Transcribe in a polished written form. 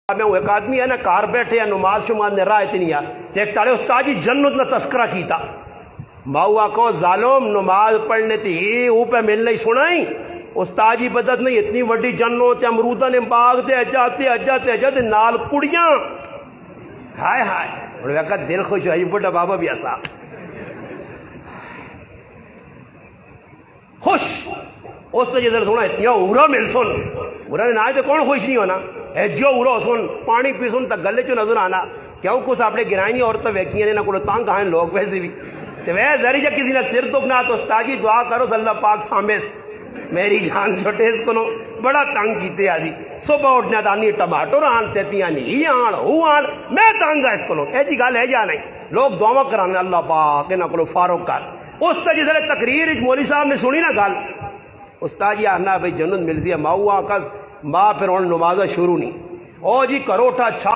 میں وہ ایک آدمی ہے نا کار بیٹھے یا نماز شماز نے راہ اتنی ہے ایک تارے استاد جی جنت نہ تذکرہ کیتا ماؤا کو ظالم نماز پڑھنے تھی اوپے ملنے ہی سنائی استاد جی بدت نہیں اتنی وڈی جنت امرودہ نے باغ دے اجاتے نال کڑیاں ہائے ہائے اور وقت دل خوش ہوئی بڑا بابا بھی ایسا خوش اس تو جیسے سونا اتنی اورا مل سن اورا نے نہ تو کون خوش نہیں ہونا اے جو اورا سن پانی پی سن تک گلے چو نظر آنا کیوں کچھ اپنے گرائنی عورتیں ویکیاں نے نہ کوئی تانگ کہاں لوگ ویسے بھی تو وہ ذری جا کسی نے سر دکھنا تو استاجی دعا کرو اللہ پاک سامس میری جان چھوٹے اس کو نو بڑا تنگ کیتے آدھی صبح اٹھنا دانی ٹماٹو ران سیتیاں نہیں آن ہو آن میں تنگ ہے اس کو نو اے جی گال ہے جا نہیں لوگ دعا کرانے اللہ پاک نہ کو فاروق کر اس تا جس نے تقریر مولوی صاحب نے سنی نا گال استاد جی آنا بھائی جنت ملتی ہے ماؤ آکس ماں پھر ان نمازہ شروع نہیں او جی کروٹا چھا